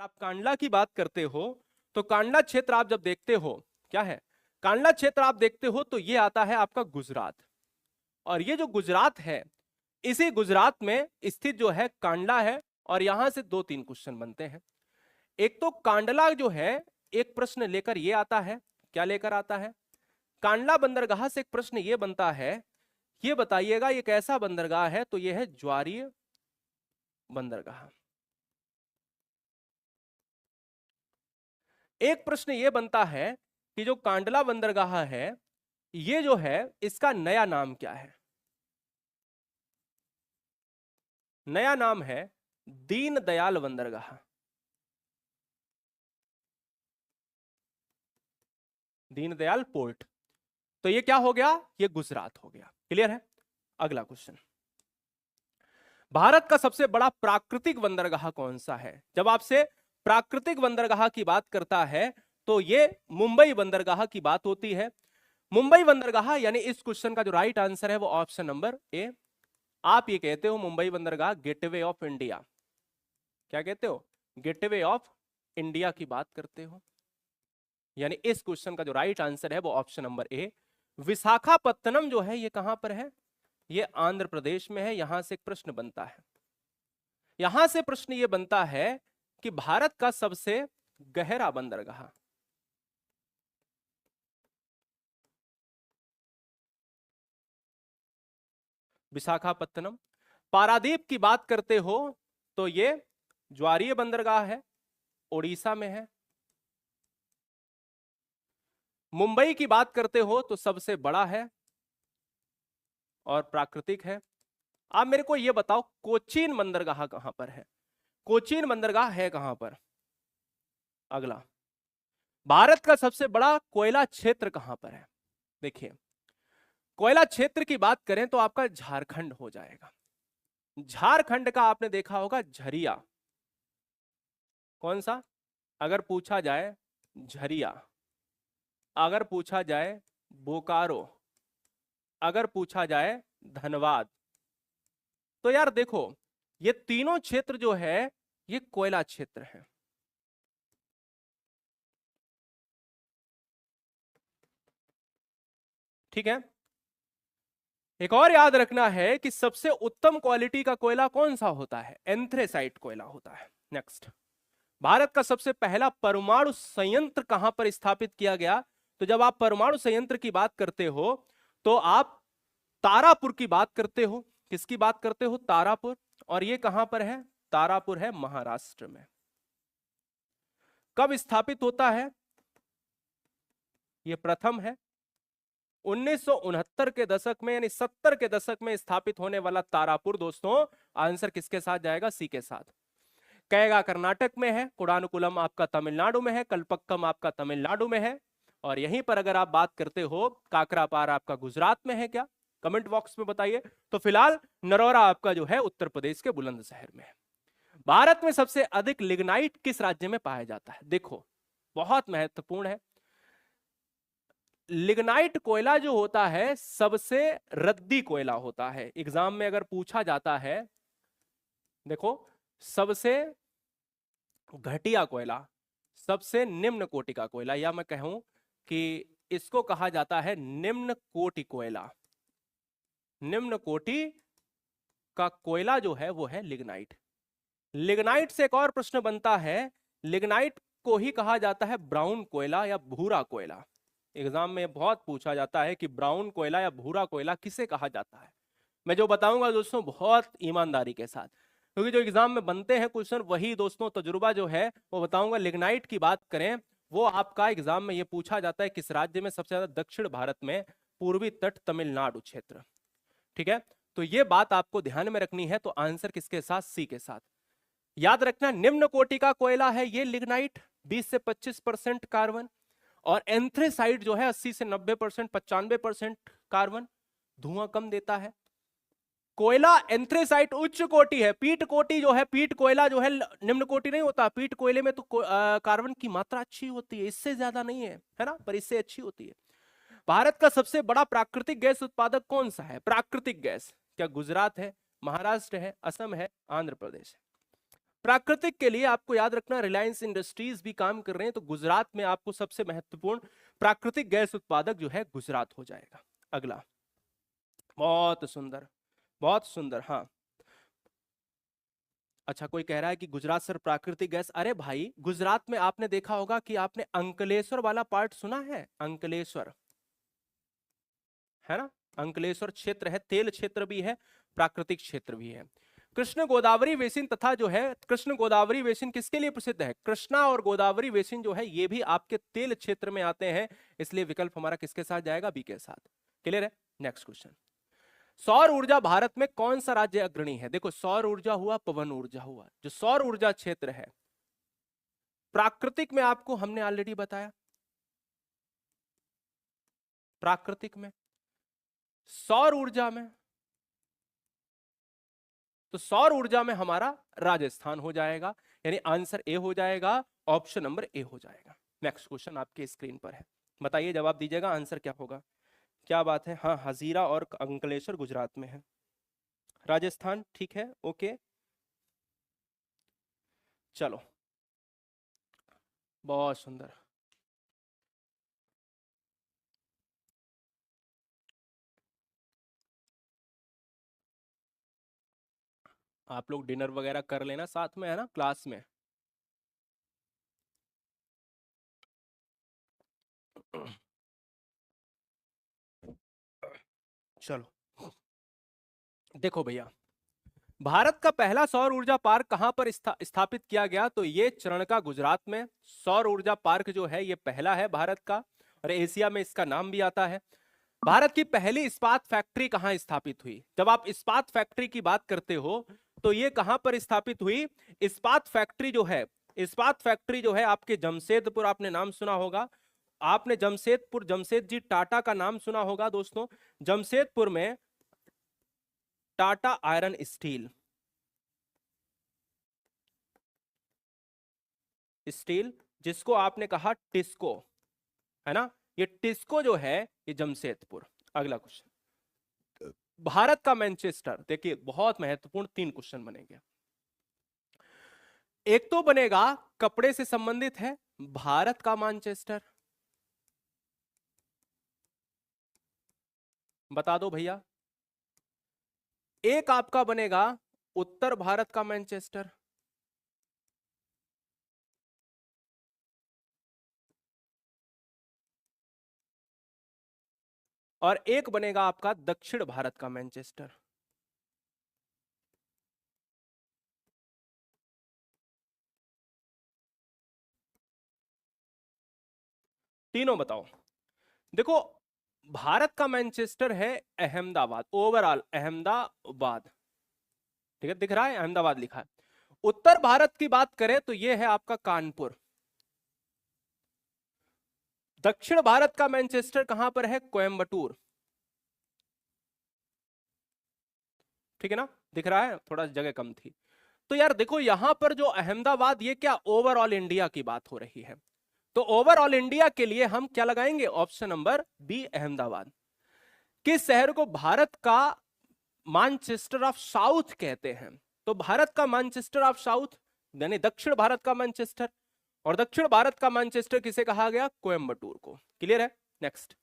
अगर आप कांडला की बात करते हो तो कांडला क्षेत्र आप जब देखते हो, क्या है कांडला क्षेत्र आप देखते हो तो ये आता है आपका गुजरात। और ये जो गुजरात है, इसी गुजरात में स्थित जो है कांडला है। और यहां से दो तीन क्वेश्चन बनते हैं। एक तो कांडला जो है, एक प्रश्न लेकर ये आता है, क्या लेकर आता है, कांडला बंदरगाह से एक प्रश्न ये बनता है, ये बताइएगा ये कैसा बंदरगाह है, तो ये है ज्वारीय बंदरगाह। एक प्रश्न ये बनता है कि जो कांडला बंदरगाह है, ये जो है इसका नया नाम क्या है। नया नाम है दीनदयाल बंदरगाह। दीनदयाल पोर्ट। तो ये क्या हो गया, ये गुजरात हो गया। क्लियर है। अगला क्वेश्चन, भारत का सबसे बड़ा प्राकृतिक बंदरगाह कौन सा है। जब आपसे प्राकृतिक बंदरगाह की बात करता है तो ये मुंबई बंदरगाह की बात होती है। मुंबई बंदरगाह यानी इस क्वेश्चन का जो राइट आंसर है वो ऑप्शन नंबर ए। आप ये कहते हो मुंबई बंदरगाह गेटवे ऑफ इंडिया। क्या कहते हो, गेटवे ऑफ इंडिया की बात करते हो। यानी इस क्वेश्चन का जो राइट आंसर है वो ऑप्शन नंबर ए। विशाखापत्तनम जो है ये कहां पर है, ये आंध्र प्रदेश में है। यहां से एक प्रश्न बनता है, यहां से प्रश्न ये बनता है कि भारत का सबसे गहरा बंदरगाह। विशाखापत्तनम। पारादीप की बात करते हो तो ये ज्वारीय बंदरगाह है, ओडिशा में है। मुंबई की बात करते हो तो सबसे बड़ा है और प्राकृतिक है। आप मेरे को ये बताओ कोचीन बंदरगाह कहां पर है, कोचीन बंदरगाह है कहां पर। अगला, भारत का सबसे बड़ा कोयला क्षेत्र कहां पर है। देखिए, कोयला क्षेत्र की बात करें तो आपका झारखंड हो जाएगा। झारखंड का आपने देखा होगा झरिया, कौन सा, अगर पूछा जाए झरिया, अगर पूछा जाए बोकारो, अगर पूछा जाए धनबाद। तो यार देखो, ये तीनों क्षेत्र जो है ये कोयला क्षेत्र है। ठीक है। एक और याद रखना है कि सबसे उत्तम क्वालिटी का कोयला कौन सा होता है, एंथ्रेसाइट कोयला होता है। नेक्स्ट, भारत का सबसे पहला परमाणु संयंत्र कहां पर स्थापित किया गया। तो जब आप परमाणु संयंत्र की बात करते हो तो आप तारापुर की बात करते हो। किसकी बात करते हो, तारापुर। और ये कहां पर है, तारापुर है महाराष्ट्र में। कब स्थापित होता है, ये प्रथम है 1969 के दशक में, यानी 70 के दशक में स्थापित होने वाला तारापुर। दोस्तों आंसर किसके साथ जाएगा, सी के साथ। कैगा कर्नाटक में है, कुडानुकुलम आपका तमिलनाडु में है, कल्पक्कम आपका तमिलनाडु में है। और यहीं पर अगर आप बात करते हो काकरापार आपका गुजरात में है क्या, कमेंट बॉक्स में बताइए। तो फिलहाल नरौरा आपका जो है उत्तर प्रदेश के बुलंदशहर में है। भारत में सबसे अधिक लिग्नाइट किस राज्य में पाया जाता है। देखो बहुत महत्वपूर्ण है, लिग्नाइट कोयला जो होता है सबसे रद्दी कोयला होता है। एग्जाम में अगर पूछा जाता है, देखो सबसे घटिया कोयला, सबसे निम्न कोटि का कोयला, या मैं कहूं कि इसको कहा जाता है निम्न कोटि कोयला। निम्न कोटि का कोयला जो है वो है लिग्नाइट। लिग्नाइट से एक और प्रश्न बनता है, लिग्नाइट को ही कहा जाता है ब्राउन कोयला या भूरा कोयला। एग्जाम में बहुत पूछा जाता है कि ब्राउन कोयला या भूरा कोयला किसे कहा जाता है। मैं जो बताऊंगा दोस्तों बहुत ईमानदारी के साथ, क्योंकि जो एग्जाम में बनते हैं क्वेश्चन वही दोस्तों तजुर्बा जो है वो बताऊंगा। लिग्नाइट की बात करें, वो आपका एग्जाम में ये पूछा जाता है किस राज्य में सबसे ज्यादा, दक्षिण भारत में पूर्वी तट तमिलनाडु क्षेत्र। ठीक है, तो ये बात आपको ध्यान में रखनी है। तो आंसर किसके साथ, सी के साथ। याद रखना निम्न कोटि का कोयला है ये लिग्नाइट, 20 से 25% कार्बन। और एंथ्रेसाइट जो है 80 से 90%, 95% कार्बन, धुआं कम देता है। कोयला एंथ्रेसाइट उच्च कोटि है, पीट कोटि जो है, पीट कोयला जो है निम्न कोटि नहीं होता। पीट कोयले में तो कार्बन की मात्रा अच्छी होती है, इससे ज्यादा नहीं है ना, पर इससे अच्छी होती है। भारत का सबसे बड़ा प्राकृतिक गैस उत्पादक कौन सा है, प्राकृतिक गैस, क्या गुजरात है, महाराष्ट्र है, असम है, आंध्र प्रदेश है। प्राकृतिक के लिए आपको याद रखना, रिलायंस इंडस्ट्रीज भी काम कर रहे हैं, तो गुजरात में आपको सबसे महत्वपूर्ण प्राकृतिक गैस उत्पादक जो है गुजरात हो जाएगा। अगला, बहुत सुंदर, बहुत सुंदर। हाँ, अच्छा, कोई कह रहा है कि गुजरात सर प्राकृतिक गैस, अरे भाई गुजरात में आपने देखा होगा कि आपने अंकलेश्वर वाला पार्ट सुना है, अंकलेश्वर है ना, अंकलेश्वर क्षेत्र है, तेल क्षेत्र भी है, प्राकृतिक क्षेत्र भी है। कृष्ण गोदावरी बेसिन तथा जो है, कृष्ण गोदावरी बेसिन किसके लिए प्रसिद्ध है? कृष्णा और गोदावरी बेसिन जो है ये भी आपके तेल क्षेत्र में आते हैं, इसलिए विकल्प हमारा किसके साथ जाएगा? बी के साथ। क्लियर है? नेक्स्ट क्वेश्चन, सौर ऊर्जा भारत में कौन सा राज्य अग्रणी है? देखो, सौर ऊर्जा हुआ, पवन ऊर्जा हुआ, जो सौर ऊर्जा क्षेत्र है प्राकृतिक में आपको हमने ऑलरेडी बताया, प्राकृतिक में, सौर ऊर्जा में, तो सौर ऊर्जा में हमारा राजस्थान हो जाएगा, यानी आंसर ए हो जाएगा, ऑप्शन नंबर ए हो जाएगा। नेक्स्ट क्वेश्चन आपके स्क्रीन पर है, बताइए, जवाब दीजिएगा, आंसर क्या होगा? क्या बात है? हाँ, हजीरा और अंकलेश्वर गुजरात में है, राजस्थान ठीक है, ओके। चलो, बहुत सुंदर। आप लोग डिनर वगैरह कर लेना साथ में, है ना, क्लास में। चलो, देखो भैया, भारत का पहला सौर ऊर्जा पार्क कहां पर स्थापित किया गया? तो ये चरणका गुजरात में सौर ऊर्जा पार्क जो है ये पहला है भारत का, और एशिया में इसका नाम भी आता है। भारत की पहली इस्पात फैक्ट्री कहां स्थापित हुई? जब आप इस्पात फैक्ट्री की बात करते हो तो ये कहां पर स्थापित हुई? इस्पात फैक्ट्री जो है, इस्पात फैक्ट्री जो है आपके जमशेदपुर, आपने नाम सुना होगा, आपने जमशेदपुर, जमशेदजी टाटा का नाम सुना होगा दोस्तों, जमशेदपुर में टाटा आयरन स्टील, स्टील जिसको आपने कहा टिस्को, है ना, ये टिस्को जो है ये जमशेदपुर। अगला क्वेश्चन, भारत का मैनचेस्टर, देखिए बहुत महत्वपूर्ण 3 क्वेश्चन बनेंगे। एक तो बनेगा कपड़े से संबंधित है, भारत का मैनचेस्टर, बता दो भैया। एक आपका बनेगा उत्तर भारत का मैनचेस्टर, और एक बनेगा आपका दक्षिण भारत का मैनचेस्टर। तीनों बताओ। देखो, भारत का मैनचेस्टर है अहमदाबाद, ओवरऑल अहमदाबाद, ठीक है, दिख रहा है अहमदाबाद लिखा है। उत्तर भारत की बात करें तो यह है आपका कानपुर। दक्षिण भारत का मैनचेस्टर कहां पर है? कोयंबटूर, ठीक है ना, दिख रहा है, थोड़ा जगह कम थी। तो यार देखो, यहां पर जो अहमदाबाद, ये क्या ओवरऑल इंडिया की बात हो रही है, तो ओवरऑल इंडिया के लिए हम क्या लगाएंगे? Option number B, Ahmedabad. किस शहर को भारत का मैनचेस्टर ऑफ साउथ कहते हैं? तो भारत का मैनचेस्टर ऑफ साउथ यानी दक्षिण भारत का मैनचेस्टर, और दक्षिण भारत का मैनचेस्टर किसे कहा गया? कोयंबटूर को। क्लियर है? नेक्स्ट,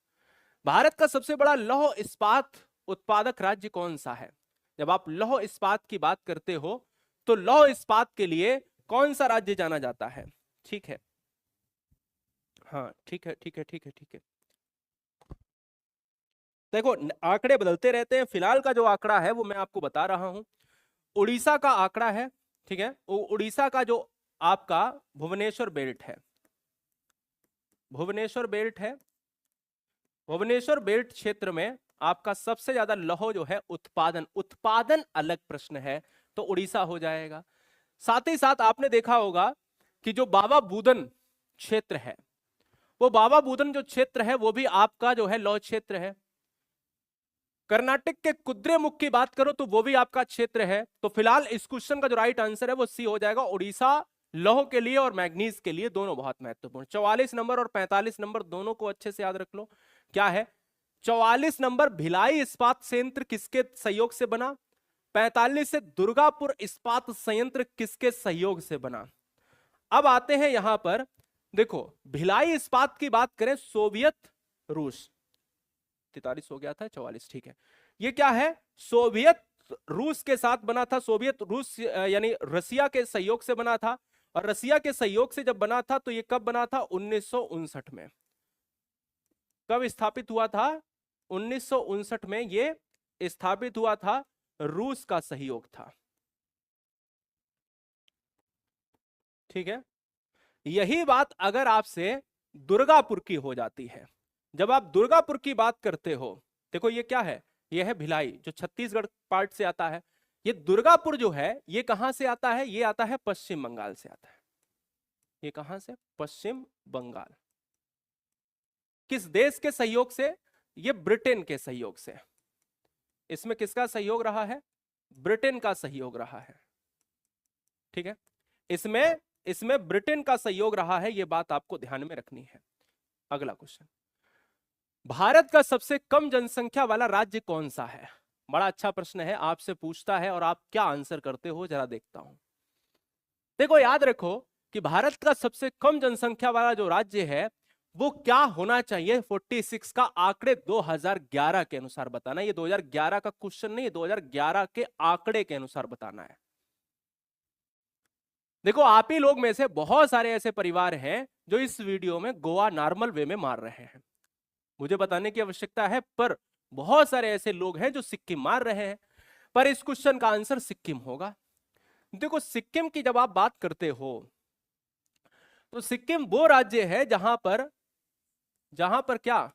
भारत का सबसे बड़ा लौह इस्पात उत्पादक राज्य कौन सा है? जब आप लौह इस्पात की बात करते हो तो लौह इस्पात के लिए कौन सा राज्य जाना जाता है? ठीक है, हाँ ठीक है, ठीक है, ठीक है, ठीक है। देखो, आंकड़े बदलते रहते हैं, फिलहाल का जो आंकड़ा है वो मैं आपको बता रहा हूं, उड़ीसा का आंकड़ा है, ठीक है, उड़ीसा का जो आपका भुवनेश्वर बेल्ट है, भुवनेश्वर बेल्ट है, भुवनेश्वर बेल्ट क्षेत्र में आपका सबसे ज्यादा लौह जो है उत्पादन, उत्पादन अलग प्रश्न है, तो उड़ीसा हो जाएगा। साथ ही साथ आपने देखा होगा कि जो बाबा बूदन क्षेत्र है, वो बाबा बूदन जो क्षेत्र है वो भी आपका जो है लौह क्षेत्र है। कर्नाटक के कुद्रेमुख की बात करो तो वो भी आपका क्षेत्र है। तो फिलहाल इस क्वेश्चन का जो राइट आंसर है वो सी हो जाएगा, उड़ीसा लौह के लिए और मैग्नीज के लिए दोनों बहुत महत्वपूर्ण। 44 नंबर और 45 नंबर दोनों को अच्छे से याद रख लो। क्या है 44 नंबर? भिलाई इस्पात संयंत्र किसके सहयोग से बना? 45 से दुर्गापुर इस्पात संयंत्र किसके सहयोग से बना? अब आते हैं यहां पर, देखो भिलाई इस्पात की बात करें, सोवियत रूस, 43 हो गया था, 44 ठीक है, ये क्या है, सोवियत रूस के साथ बना था, सोवियत रूस यानी रसिया के सहयोग से बना था। और रसिया के सहयोग से जब बना था तो ये कब बना था, 1959 में। कब स्थापित हुआ था, 1959 में ये स्थापित हुआ था, रूस का सहयोग था, ठीक है। यही बात अगर आपसे दुर्गापुर की हो जाती है, जब आप दुर्गापुर की बात करते हो, देखो ये क्या है, ये है भिलाई जो छत्तीसगढ़ पार्ट से आता है। ये दुर्गापुर जो है ये कहां से आता है, ये आता है पश्चिम बंगाल से आता है। ये कहां से, पश्चिम बंगाल। किस देश के सहयोग से, ये ब्रिटेन के सहयोग से। इसमें किसका सहयोग रहा है, ब्रिटेन का सहयोग रहा है, ठीक है। इसमें ब्रिटेन का सहयोग रहा है, यह बात आपको ध्यान में रखनी है। अगला क्वेश्चन, भारत का सबसे कम जनसंख्या वाला राज्य कौन सा है? बड़ा अच्छा प्रश्न है, आपसे पूछता है और आप क्या आंसर करते हो जरा देखता हूं। देखो याद रखो कि भारत का सबसे कम जनसंख्या वाला जो राज्य है वो क्या होना चाहिए, 46 का आंकड़े 2011 के अनुसार बताना। ये 2011 का क्वेश्चन नहीं है, 2011 के आंकड़े के अनुसार बताना है। देखो आप ही लोग में से बहुत सारे ऐसे परिवार हैं जो इस वीडियो में गोवा नॉर्मल वे में मार रहे हैं, मुझे बताने की आवश्यकता है, पर बहुत सारे ऐसे लोग हैं जो सिक्किम मार रहे हैं, पर इस क्वेश्चन का आंसर सिक्किम होगा। देखो सिक्किम की जब आप बात करते हो तो सिक्किम वो राज्य है जहां पर क्या,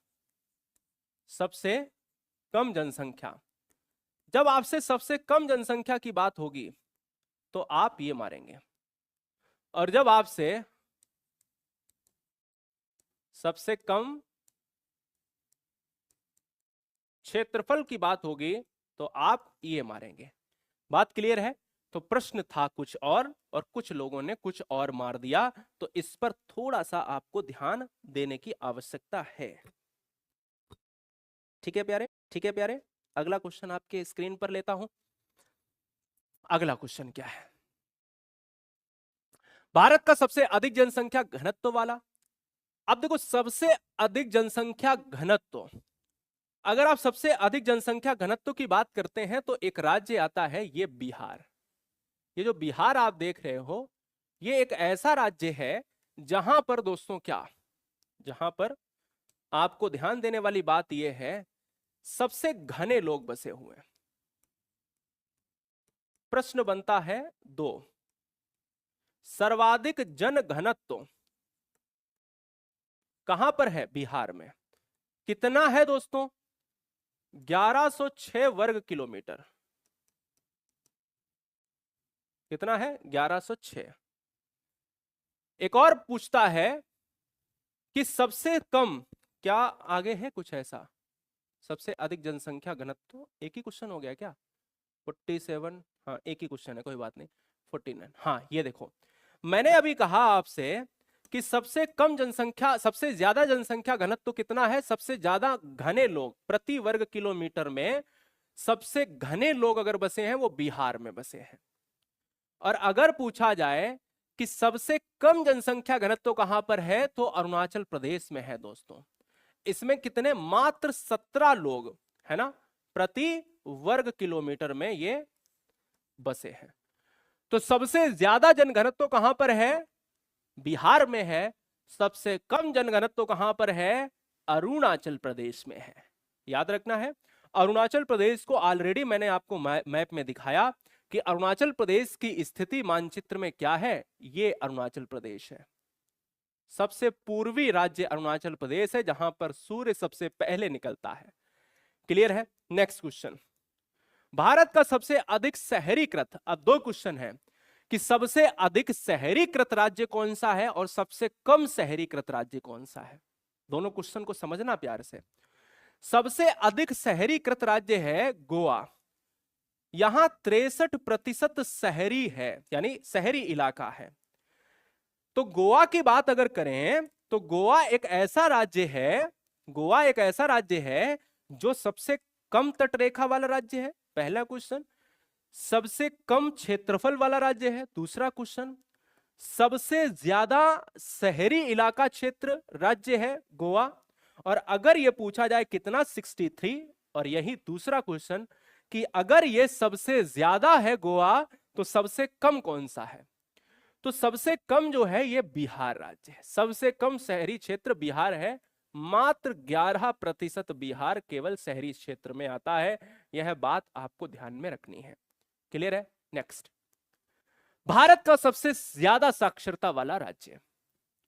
सबसे कम जनसंख्या। जब आपसे सबसे कम जनसंख्या की बात होगी तो आप ये मारेंगे, और जब आपसे सबसे कम क्षेत्रफल की बात होगी तो आप ये मारेंगे। बात क्लियर है? तो प्रश्न था कुछ और कुछ लोगों ने कुछ और मार दिया, तो इस पर थोड़ा सा आपको ध्यान देने की आवश्यकता है। ठीक है प्यारे, ठीक है प्यारे। अगला क्वेश्चन आपके स्क्रीन पर लेता हूं। अगला क्वेश्चन क्या है, भारत का सबसे अधिक जनसंख्या घनत्व वाला। अब देखो सबसे अधिक जनसंख्या घनत्व, अगर आप सबसे अधिक जनसंख्या घनत्व की बात करते हैं तो एक राज्य आता है, ये बिहार। ये जो बिहार आप देख रहे हो ये एक ऐसा राज्य है जहां पर दोस्तों क्या, जहां पर आपको ध्यान देने वाली बात यह है सबसे घने लोग बसे हुए हैं। प्रश्न बनता है दो, सर्वाधिक जन घनत्व कहां पर है, बिहार में। कितना है दोस्तों, 1106 वर्ग किलोमीटर। कितना है, 1106। एक और पूछता है कि सबसे कम, क्या आगे है कुछ ऐसा, सबसे अधिक जनसंख्या घनत्व, एक ही क्वेश्चन हो गया क्या, 47, हाँ एक ही क्वेश्चन है, कोई बात नहीं, 49। हाँ ये देखो मैंने अभी कहा आपसे कि सबसे कम जनसंख्या, सबसे ज्यादा जनसंख्या घनत्व कितना है, सबसे ज्यादा घने लोग प्रति वर्ग किलोमीटर में, सबसे घने लोग अगर बसे हैं वो बिहार में बसे हैं। और अगर पूछा जाए कि सबसे कम जनसंख्या घनत्व कहां पर है तो अरुणाचल प्रदेश में है दोस्तों। इसमें कितने, मात्र 17 लोग है ना प्रति वर्ग किलोमीटर में ये बसे हैं। तो सबसे ज्यादा जनघनत्व कहां पर है, बिहार में है। सबसे कम जनघनत्व कहां पर है, अरुणाचल प्रदेश में है। याद रखना है, अरुणाचल प्रदेश को ऑलरेडी मैंने आपको मैप में दिखाया कि अरुणाचल प्रदेश की स्थिति मानचित्र में क्या है, ये अरुणाचल प्रदेश है। सबसे पूर्वी राज्य अरुणाचल प्रदेश है जहां पर सूर्य सबसे पहले निकलता है। क्लियर है? नेक्स्ट क्वेश्चन, भारत का सबसे अधिक शहरीकृत, अब दो क्वेश्चन है कि सबसे अधिक शहरीकृत राज्य कौन सा है और सबसे कम शहरीकृत राज्य कौन सा है। दोनों क्वेश्चन को समझना प्यार से। सबसे अधिक शहरीकृत राज्य है गोवा, यहां 63% शहरी है, यानी शहरी इलाका है। तो गोवा की बात अगर करें तो गोवा एक ऐसा राज्य है, गोवा एक ऐसा राज्य है जो सबसे कम तटरेखा वाला राज्य है, पहला क्वेश्चन। सबसे कम क्षेत्रफल वाला राज्य है, दूसरा क्वेश्चन। सबसे ज्यादा शहरी इलाका क्षेत्र राज्य है गोवा, और अगर यह पूछा जाए कितना 63, और यही दूसरा क्वेश्चन कि अगर यह सबसे ज्यादा है गोवा तो सबसे कम कौन सा है। तो सबसे कम जो है ये बिहार राज्य है, सबसे कम शहरी क्षेत्र बिहार है, मात्र 11% बिहार केवल शहरी क्षेत्र में आता है। यह बात आपको ध्यान में रखनी है। क्लियर है? नेक्स्ट, भारत का सबसे ज्यादा साक्षरता वाला राज्य,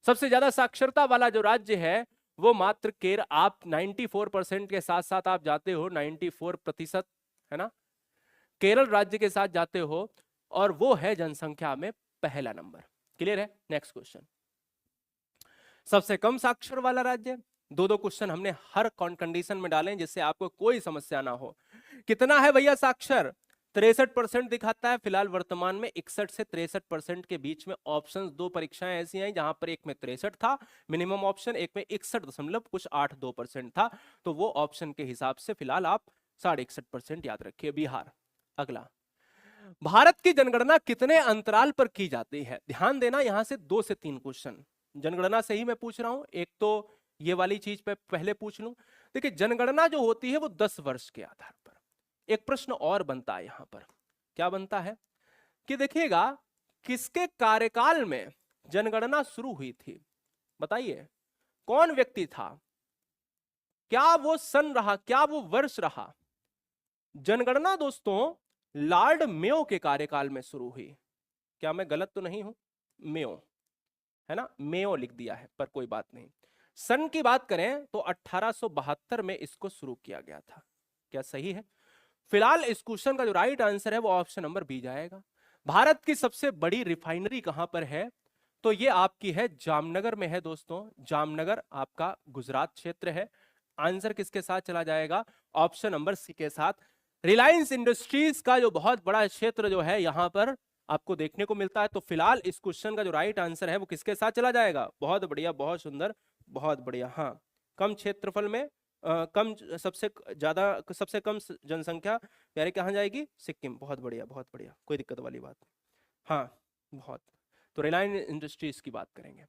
सबसे ज्यादा साक्षरता वाला जो राज्य है वो मात्र केरल। आप 94% के साथ साथ आप जाते हो 94%, है ना, केरल राज्य के साथ जाते हो, और वो है जनसंख्या में पहला नंबर। क्लियर है? नेक्स्ट क्वेश्चन, सबसे कम साक्षर वाला राज्य। दो दो क्वेश्चन हमने हर कंडीशन में डाले जिससे आपको कोई समस्या ना हो। कितना है भैया साक्षर? 63% दिखाता है फिलहाल वर्तमान में। 61 से 63% के बीच में ऑप्शंस, दो परीक्षाएं ऐसी आई जहां पर एक में 63 था मिनिमम ऑप्शन, एक में 61.82% था, तो वो ऑप्शन के हिसाब से फिलहाल आप 61.5% याद रखिए बिहार। अगला, भारत की जनगणना कितने अंतराल पर की जाती है? ध्यान देना, यहां से 2 से 3 क्वेश्चन जनगणना से ही मैं पूछ रहा हूं। एक तो ये वाली चीज पे पहले पूछ लूं। देखिए जनगणना जो होती है वो 10 वर्ष के आधार पर। एक प्रश्न और बनता है यहां पर, क्या बनता है कि देखिएगा किसके कार्यकाल में जनगणना शुरू हुई थी? बताइए कौन व्यक्ति था, क्या वो सन रहा, क्या वो वर्ष रहा? जनगणना दोस्तों लॉर्ड मेयो के कार्यकाल में शुरू हुई। क्या मैं गलत तो नहीं हूं? मेयो, है ना, मेयो लिख दिया है पर कोई बात नहीं। सन की बात करें तो 1872 में इसको शुरू किया गया था। क्या सही है? फिलहाल इस क्वेश्चन का जो राइट आंसर है वो ऑप्शन नंबर बी जाएगा। भारत की सबसे बड़ी रिफाइनरी कहां पर है? तो ये आपकी है जामनगर में है दोस्तों। जामनगर आपका गुजरात क्षेत्र है। आंसर किसके साथ चला जाएगा? ऑप्शन नंबर सी के साथ। रिलायंस इंडस्ट्रीज का जो बहुत बड़ा क्षेत्र जो है यहां पर आपको देखने को मिलता है। तो फिलहाल इस क्वेश्चन का जो राइट आंसर है वो किसके साथ चला जाएगा? बहुत बढ़िया, बहुत सुंदर, बहुत बढ़िया। हाँ, कम क्षेत्रफल में कम, सबसे ज्यादा, सबसे कम जनसंख्या प्यारे कहाँ जाएगी? सिक्किम। बहुत बढ़िया, बहुत बढ़िया, कोई दिक्कत वाली बात नहीं। हाँ बहुत। तो रिलायंस इंडस्ट्रीज की बात करेंगे।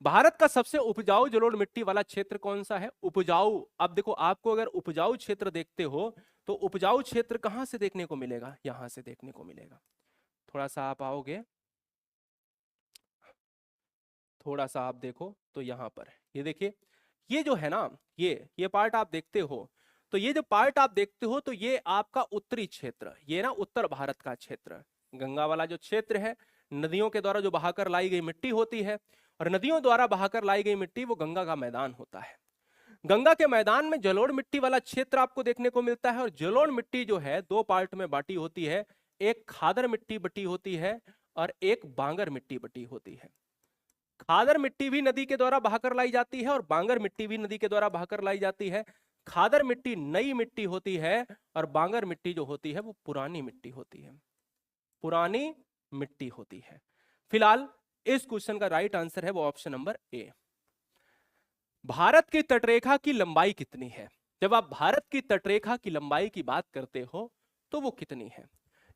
भारत का सबसे उपजाऊ जलोढ़ मिट्टी वाला क्षेत्र कौन सा है? उपजाऊ, अब देखो आपको अगर उपजाऊ क्षेत्र देखते हो तो उपजाऊ क्षेत्र कहां से देखने को मिलेगा? यहां से देखने को मिलेगा। थोड़ा सा आप आओगे, थोड़ा सा आप देखो तो यहां पर ये देखिए, ये जो है ना, ये पार्ट आप देखते हो, तो ये जो पार्ट आप देखते हो तो ये आपका उत्तरी क्षेत्र, ये ना उत्तर भारत का क्षेत्र, गंगा वाला जो क्षेत्र है, नदियों के द्वारा जो बहाकर लाई गई मिट्टी होती है, और नदियों द्वारा बहाकर लाई गई मिट्टी वो गंगा का मैदान होता है। गंगा के मैदान में जलोढ़ मिट्टी वाला क्षेत्र आपको देखने को मिलता है। और जलोढ़ मिट्टी जो है दो पार्ट में बांटी होती है, एक खादर मिट्टी बटी होती है और एक बांगर मिट्टी बटी होती है। खादर मिट्टी भी नदी के द्वारा बहाकर लाई जाती है और बांगर मिट्टी भी नदी के द्वारा बहाकर लाई जाती है। खादर मिट्टी नई मिट्टी होती है और बांगर मिट्टी जो होती है वो पुरानी मिट्टी होती है, पुरानी मिट्टी होती है। फिलहाल इस क्वेश्चन का राइट आंसर है वो ऑप्शन नंबर ए। भारत की तटरेखा की लंबाई कितनी है? जब आप भारत की तटरेखा की लंबाई की बात करते हो तो वो कितनी है?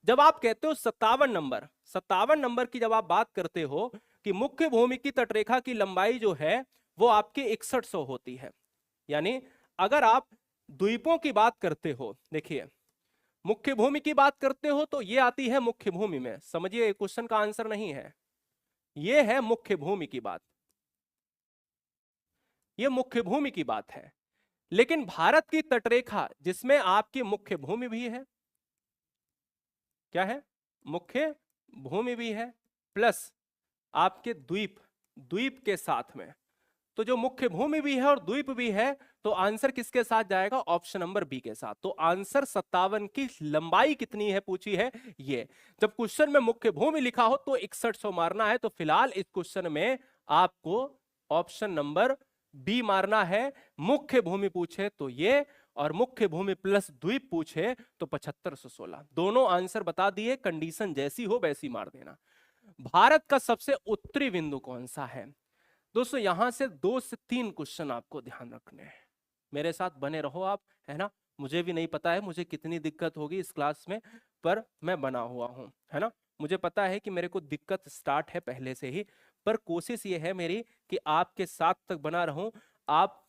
जब आप कहते हो 57 नंबर, 57 नंबर की जब आप बात करते हो कि मुख्य भूमि की तटरेखा की लंबाई जो है वो आपकी 6100 होती है। यानी अगर आप द्वीपों की बात करते हो, देखिए मुख्य भूमि की बात करते हो तो ये आती है मुख्य भूमि में, समझिए क्वेश्चन का आंसर नहीं है, ये है मुख्य भूमि की बात, ये मुख्य भूमि की बात है। लेकिन भारत की तटरेखा जिसमें आपकी मुख्य भूमि भी है, क्या है? मुख्य भूमि भी है प्लस आपके द्वीप, द्वीप के साथ में, तो जो मुख्य भूमि भी है और द्वीप भी है, तो आंसर किसके साथ जाएगा? ऑप्शन नंबर बी के साथ। तो आंसर 57 की लंबाई कितनी है पूछी है ये। जब क्वेश्चन में मुख्य भूमि लिखा हो तो 6100 मारना है। तो फिलहाल इस क्वेश्चन में आपको ऑप्शन नंबर बी मारना है। मुख्य भूमि पूछे तो ये, और मुख्य भूमि प्लस द्वीप पूछे तो 7516। दोनों आंसर बता दिए, कंडीशन जैसी हो वैसी मार देना। भारत का सबसे उत्तरी बिंदु कौन सा है? दोस्तों यहां से 2 से 3 क्वेश्चन आपको ध्यान रखने हैं, मेरे साथ बने रहो आप, है ना। मुझे भी नहीं पता है मुझे कितनी दिक्कत होगी इस क्लास में, पर मैं बना हुआ हूं, है ना। मुझे पता है कि मेरे को दिक्कत स्टार्ट है पहले से ही, पर कोशिश ये है मेरी कि आपके साथ तक बना रहूं। आप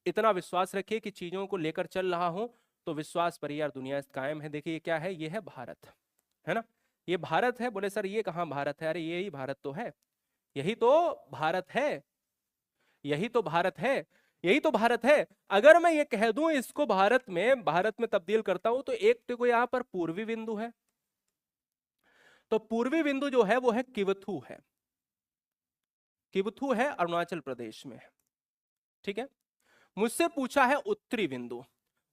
इतना विश्वास रखिए कि चीजों को लेकर चल रहा हूं, तो विश्वास पर यार दुनिया कायम है। देखिए ये क्या है, ये है भारत, है ना। ये भारत है। बोले सर ये कहाँ भारत है? अरे ये ही भारत तो है, यही तो भारत है, यही तो भारत है, यही तो भारत है। अगर मैं ये कह दूं इसको भारत में तब्दील करता हूं, तो एक तो यहाँ पर पूर्वी बिंदु है, तो पूर्वी बिंदु जो है वो है किवथु है, किवथु है अरुणाचल प्रदेश में, ठीक है। मुझसे पूछा है उत्तरी बिंदु,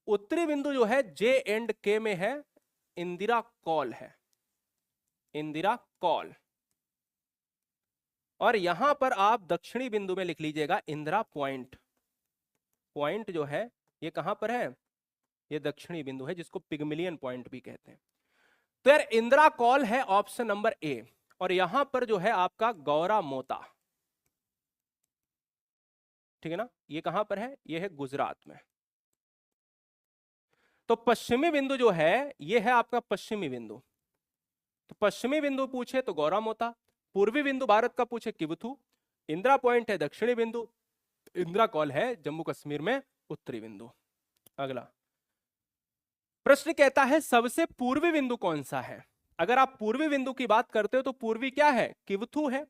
उत्तरी बिंदु जो है J&K में है, इंदिरा कॉल है, इंदिरा कॉल। और यहां पर आप दक्षिणी बिंदु में लिख लीजिएगा इंदिरा पॉइंट, पॉइंट जो है ये कहां पर है, ये दक्षिणी बिंदु है, जिसको पिगमिलियन पॉइंट भी कहते हैं। तो यार इंदिरा कॉल है ऑप्शन नंबर ए। और यहां पर जो है आपका गौरा मोता, ठीक है ना, ये कहां पर है, ये है गुजरात में। तो पश्चिमी बिंदु जो है ये है आपका पश्चिमी बिंदु, तो पश्चिमी बिंदु पूछे तो गौरा मोता, पूर्वी बिंदु भारत का पूछे किवथु, इंदिरा पॉइंट है दक्षिणी बिंदु, इंदिरा कॉल है जम्मू कश्मीर में उत्तरी बिंदु। अगला प्रश्न कहता है सबसे पूर्वी बिंदु कौन सा है। अगर आप पूर्वी बिंदु की बात करते हो तो पूर्वी क्या है, किवथु है।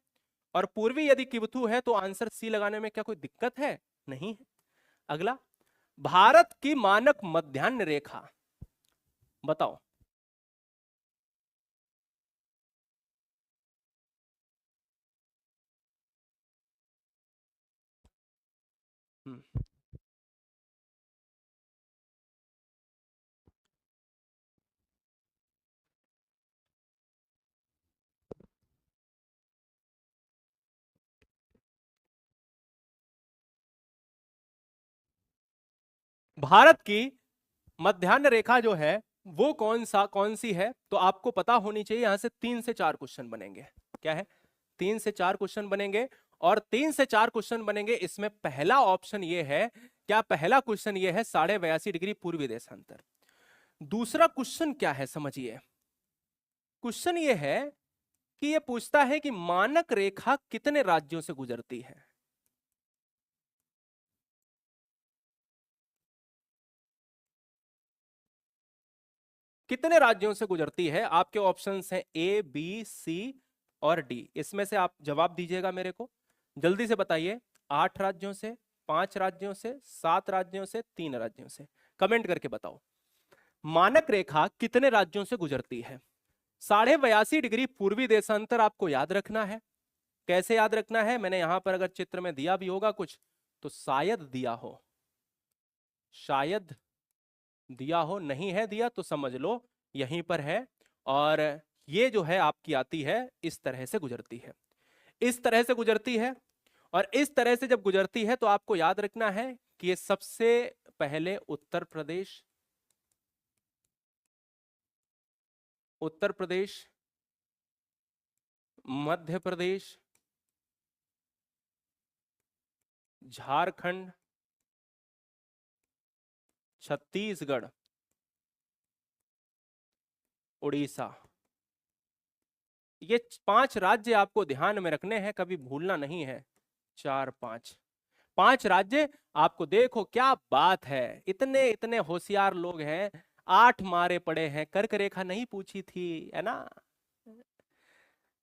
और पूर्वी यदि किवथु है तो आंसर सी लगाने में क्या कोई दिक्कत है, नहीं है। अगला भारत की मानक मध्याह्न रेखा बताओ। हम्म, भारत की मध्याह्न रेखा जो है वो कौन सी है, तो आपको पता होनी चाहिए। यहां से 3 से 4 क्वेश्चन बनेंगे। क्या है, 3 से 4 क्वेश्चन बनेंगे। और 3 से 4 क्वेश्चन बनेंगे, इसमें पहला ऑप्शन ये है, क्या पहला क्वेश्चन ये है 82.5 डिग्री पूर्वी देशांतर। दूसरा क्वेश्चन क्या है समझिए, क्वेश्चन ये है कि ये पूछता है कि मानक रेखा कितने राज्यों से गुजरती है। कितने राज्यों से गुजरती है, आपके ऑप्शंस हैं ए बी सी और डी। इसमें से आप जवाब दीजिएगा मेरे को, जल्दी से बताइए। 8 राज्यों से, 5 राज्यों से, 7 राज्यों से, 3 राज्यों से, कमेंट करके बताओ। मानक रेखा कितने राज्यों से गुजरती है। 82.5 डिग्री पूर्वी देशांतर आपको याद रखना है। कैसे याद रखना है, मैंने यहां पर अगर चित्र में दिया भी होगा कुछ तो शायद दिया हो, शायद दिया हो, नहीं है दिया तो समझ लो यहीं पर है। और ये जो है आपकी आती है इस तरह से गुजरती है, इस तरह से गुजरती है। और इस तरह से जब गुजरती है तो आपको याद रखना है कि ये सबसे पहले उत्तर प्रदेश, उत्तर प्रदेश, मध्य प्रदेश, झारखंड, छत्तीसगढ़, उड़ीसा, ये 5 राज्य आपको ध्यान में रखने हैं, कभी भूलना नहीं है। 4 5 5 राज्य आपको, देखो क्या बात है, इतने इतने होशियार लोग हैं, 8 मारे पड़े हैं, कर्क रेखा नहीं पूछी थी, है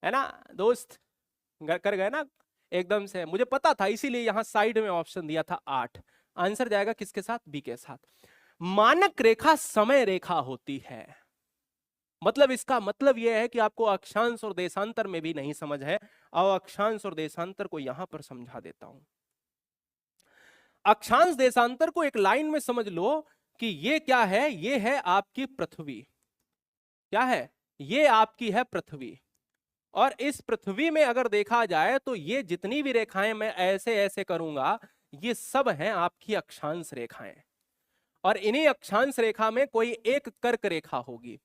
ना दोस्त, कर गए ना एकदम से। मुझे पता था, इसीलिए यहां साइड में ऑप्शन दिया था 8। आंसर जाएगा किसके साथ, बी के साथ। मानक रेखा समय रेखा होती है, मतलब इसका मतलब यह है कि आपको अक्षांश और देशांतर में भी नहीं समझ है, और अक्षांश और देशांतर को यहां पर समझा देता हूं। अक्षांश देशांतर को एक लाइन में समझ लो कि ये क्या है, ये है आपकी पृथ्वी। क्या है, ये आपकी है पृथ्वी। और इस पृथ्वी में अगर देखा जाए तो ये जितनी भी रेखाएं मैं ऐसे ऐसे करूंगा, ये सब हैं आपकी अक्षांश रेखाएं। और इन्हीं अक्षांश रेखा में कोई एक कर्क रेखा होगी।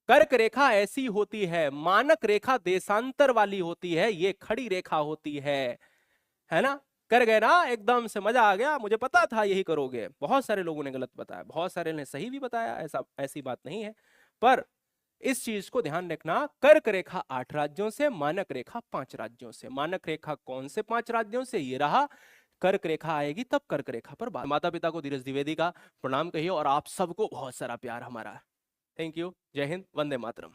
कर्क रेखा ऐसी होती है, मानक रेखा देशांतर वाली होती है, ये खड़ी रेखा होती है ना। कर गए ना, एकदम से मजा आ गया, मुझे पता था यही करोगे। बहुत सारे लोगों ने गलत बताया, बहुत सारे ने सही भी बताया, ऐसा ऐसी बात नहीं है। पर इस चीज को ध्यान रखना, कर्क रेखा 8 राज्यों से, मानक रेखा 5 राज्यों से। मानक रेखा कौन से 5 राज्यों से? ये रहा। कर्क रेखा आएगी तब कर्क रेखा पर बात। माता पिता को, धीरज द्विवेदी का प्रणाम कहिए, और आप सबको बहुत सारा प्यार हमारा। Thank you. जय हिंद, वंदे मातरम।